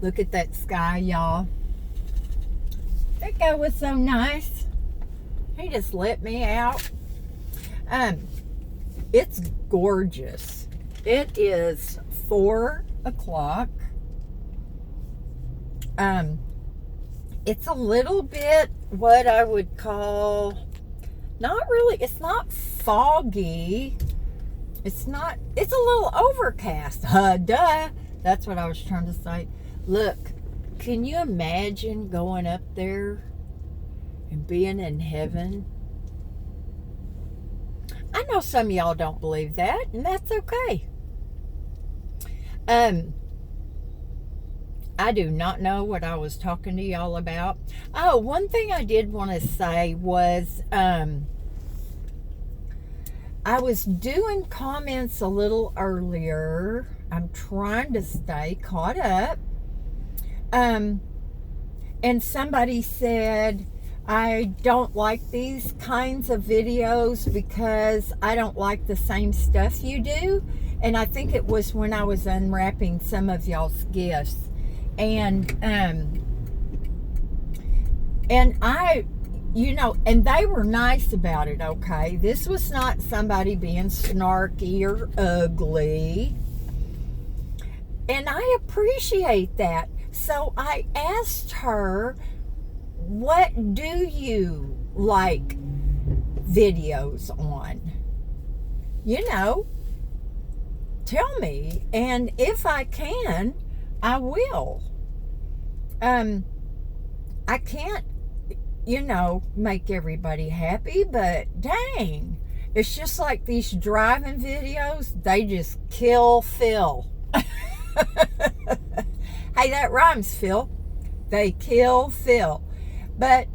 Look at that sky, y'all. That guy was so nice. He just let me out. It's gorgeous. It is 4 o'clock. It's a little bit what I would call, not really, it's not foggy. It's a little overcast. Duh. That's what I was trying to say. Look, can you imagine going up there and being in heaven? I know some of y'all don't believe that, and that's okay. I do not know what I was talking to y'all about. Oh, one thing I did want to say was I was doing comments a little earlier. I'm trying to stay caught up. And somebody said, I don't like these kinds of videos because I don't like the same stuff you do. And I think it was when I was unwrapping some of y'all's gifts. And I, and they were nice about it, okay? This was not somebody being snarky or ugly. And I appreciate that. So I asked her, what do you like videos on? Tell me. And if I can, I will. I can't, make everybody happy, but dang, it's just like these driving videos, they just kill Phil. Hey, that rhymes, Phil. They kill Phil. But,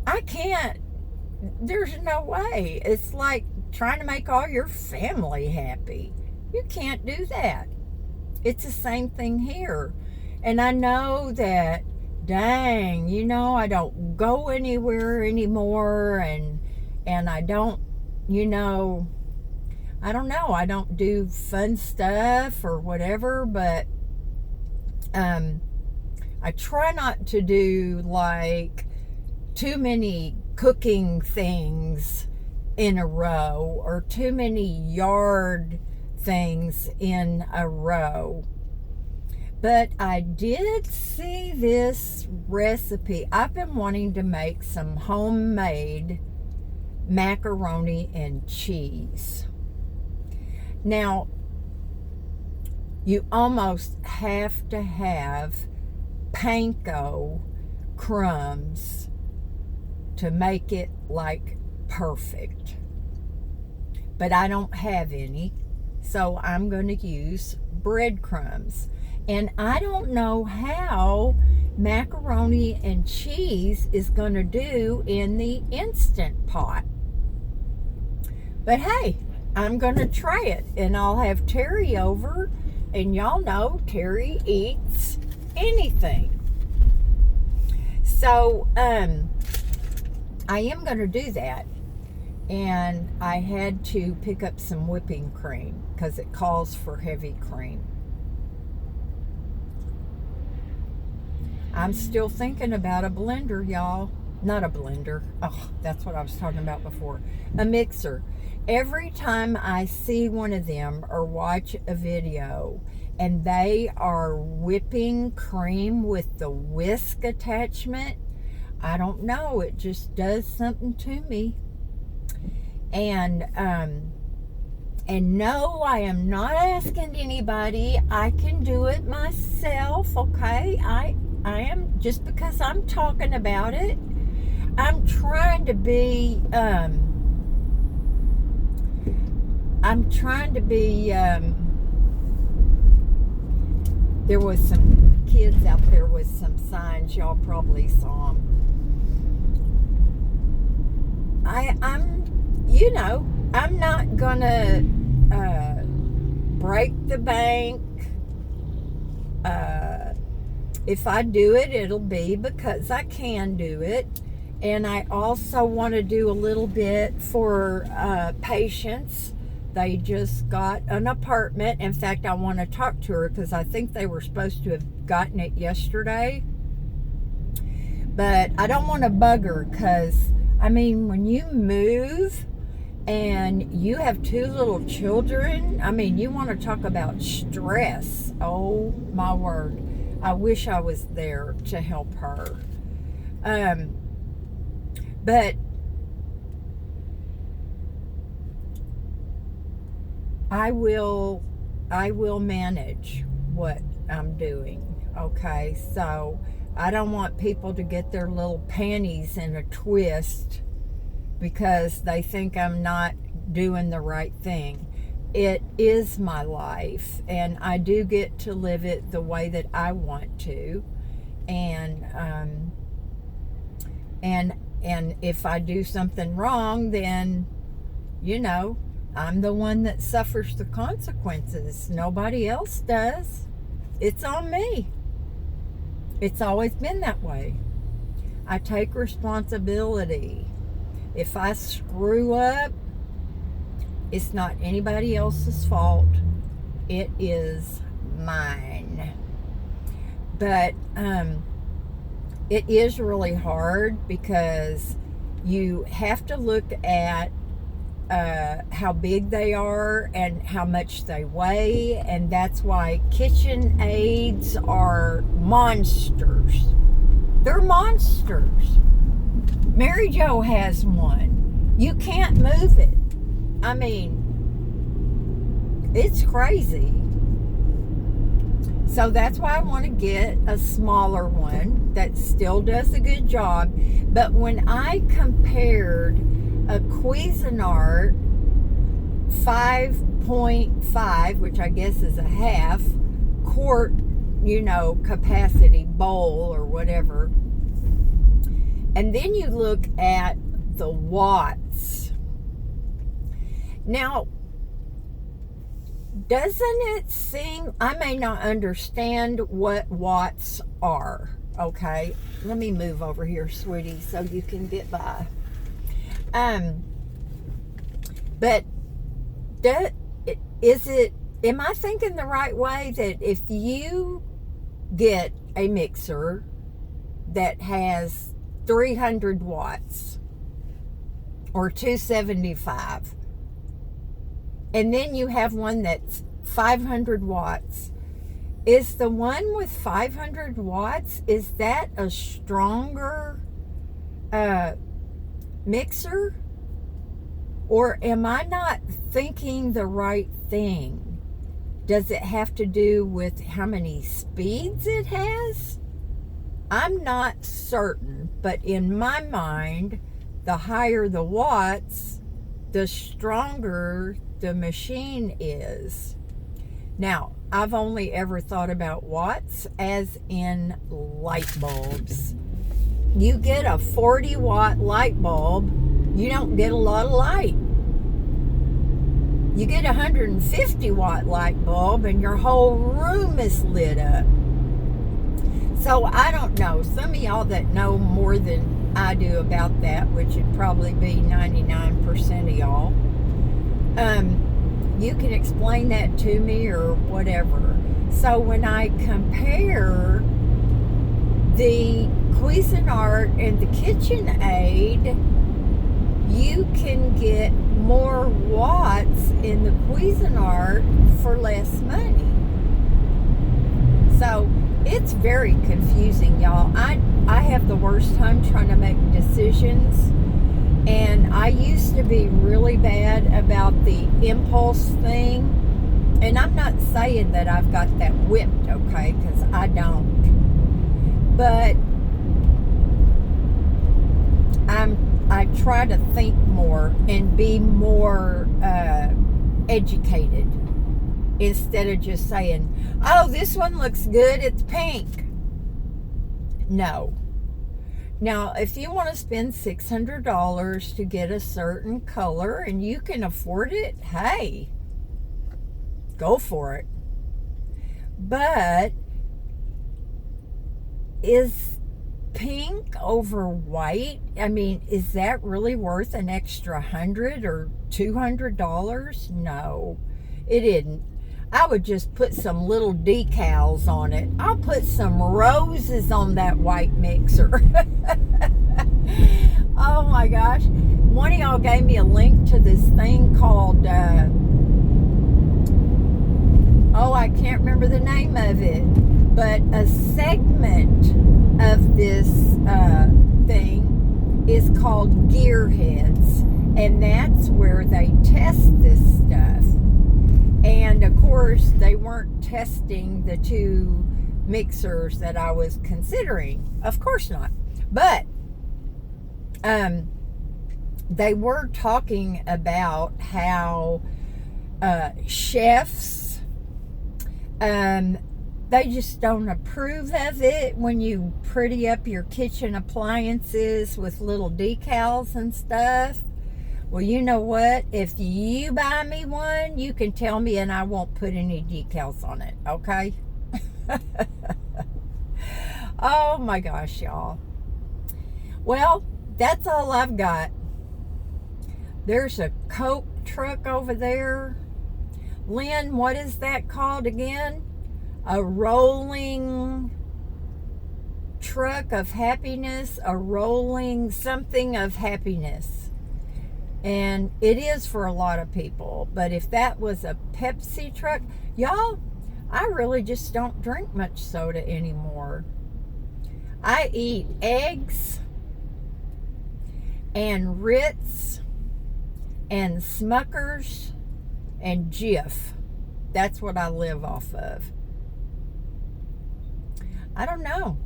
I can't, there's no way. It's like trying to make all your family happy. You can't do that. It's the same thing here. And I know that, dang, I don't go anywhere anymore, and I don't, I don't know, I don't do fun stuff or whatever, but I try not to do like too many cooking things in a row or too many yard things in a row. But I did see this recipe. I've been wanting to make some homemade macaroni and cheese. Now, you almost have to have panko crumbs to make it like perfect. But I don't have any, so I'm going to use breadcrumbs. And I don't know how macaroni and cheese is going to do in the Instant Pot. But hey, I'm going to try it, and I'll have Terry over, and y'all know Terry eats anything. So, I am going to do that. And I had to pick up some whipping cream because it calls for heavy cream. I'm still thinking about a blender, y'all. Not a blender. Oh, that's what I was talking about before. A mixer. Every time I see one of them or watch a video and they are whipping cream with the whisk attachment, I don't know. It just does something to me. And no, I am not asking anybody. I can do it myself, okay? I am, just because I'm talking about it, I'm trying to be, there was some kids out there with some signs, y'all probably saw them. I'm not gonna break the bank. If I do it, it'll be because I can do it. And I also want to do a little bit for patients They just got an apartment. In fact, I want to talk to her because I think they were supposed to have gotten it yesterday. But I don't want to bug her because, I mean, when you move and you have 2 little children, I mean, you want to talk about stress. Oh, my word. I wish I was there to help her. But I will manage what I'm doing, okay? So I don't want people to get their little panties in a twist because they think I'm not doing the right thing. It is my life, and I do get to live it the way that I want to. And if I do something wrong, then, you know, I'm the one that suffers the consequences. Nobody else does. It's on me. It's always been that way. I take responsibility. If I screw up, it's not anybody else's fault. It is mine. But it is really hard because you have to look at how big they are and how much they weigh, and that's why kitchen aids are monsters. They're monsters. Mary Jo has one. You can't move it. I mean, it's crazy. So that's why I want to get a smaller one that still does a good job. But when I compared a Cuisinart 5.5, which I guess is a half quart, you know, capacity bowl or whatever, and then you look at the watts. Now, doesn't it seem, I may not understand what watts are, okay? Let me move over here, sweetie, so you can get by. But am I thinking the right way that if you get a mixer that has 300 watts or 275, and then you have one that's 500 watts, is the one with 500 watts, is that a stronger mixer? Or am I not thinking the right thing? Does it have to do with how many speeds it has? I'm not certain, but in my mind, the higher the watts, the stronger the machine is. Now, I've only ever thought about watts as in light bulbs. You get a 40-watt light bulb, you don't get a lot of light. You get a 150-watt light bulb and your whole room is lit up. So I don't know. Some of y'all that know more than I do about that, which would probably be 99% of y'all, you can explain that to me or whatever. So when I compare the Cuisinart and the KitchenAid, you can get more watts in the Cuisinart for less money. So it's very confusing, y'all. I have the worst time trying to make decisions, and I used to be really bad about the impulse thing, and I'm not saying that I've got that whipped, okay, because I don't, but I try to think more and be more educated instead of just saying, oh, this one looks good, it's pink. No. Now, if you want to spend $600 to get a certain color and you can afford it, hey, go for it. But is pink over white. I mean, is that really worth an extra $100 or $200? No, it isn't. I would just put some little decals on it. I'll put some roses on that white mixer. Oh my gosh. One of y'all gave me a link to this thing called, I can't remember the name of it, but a segment of this thing is called Gearheads, and that's where they test this stuff. And of course, they weren't testing the two mixers that I was considering. Of course not. But they were talking about how chefs, they just don't approve of it when you pretty up your kitchen appliances with little decals and stuff. Well, you know what? If you buy me one, you can tell me and I won't put any decals on it, okay? Oh my gosh, y'all. Well, that's all I've got. There's a Coke truck over there. Lynn, what is that called again? A rolling truck of happiness, a rolling something of happiness. And it is for a lot of people. But if that was a Pepsi truck, y'all, I really just don't drink much soda anymore. I eat eggs and Ritz and Smuckers and Jif. That's what I live off of. I don't know.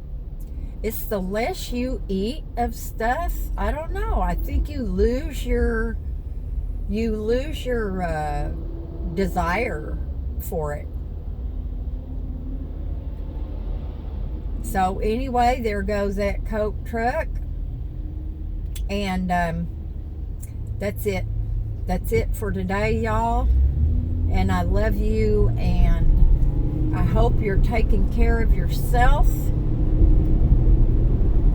It's the less you eat of stuff. I don't know. I think you lose your desire for it. So anyway, there goes that Coke truck. And that's it. That's it for today, y'all. And I love you, and I hope you're taking care of yourself.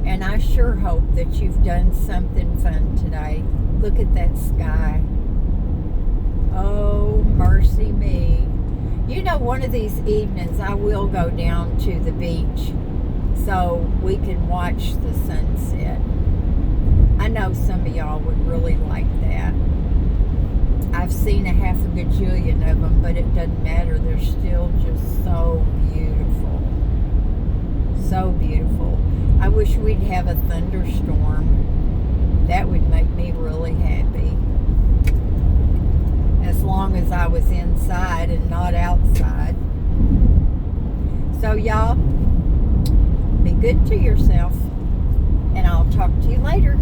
And I sure hope that you've done something fun today. Look at that sky. Oh, mercy me. You know, one of these evenings I will go down to the beach so we can watch the sunset. I know some of y'all would really like that. I've seen a half a gajillion of them, but it doesn't matter. They're still just so beautiful. So beautiful. I wish we'd have a thunderstorm. That would make me really happy. As long as I was inside and not outside. So y'all, be good to yourself. And I'll talk to you later.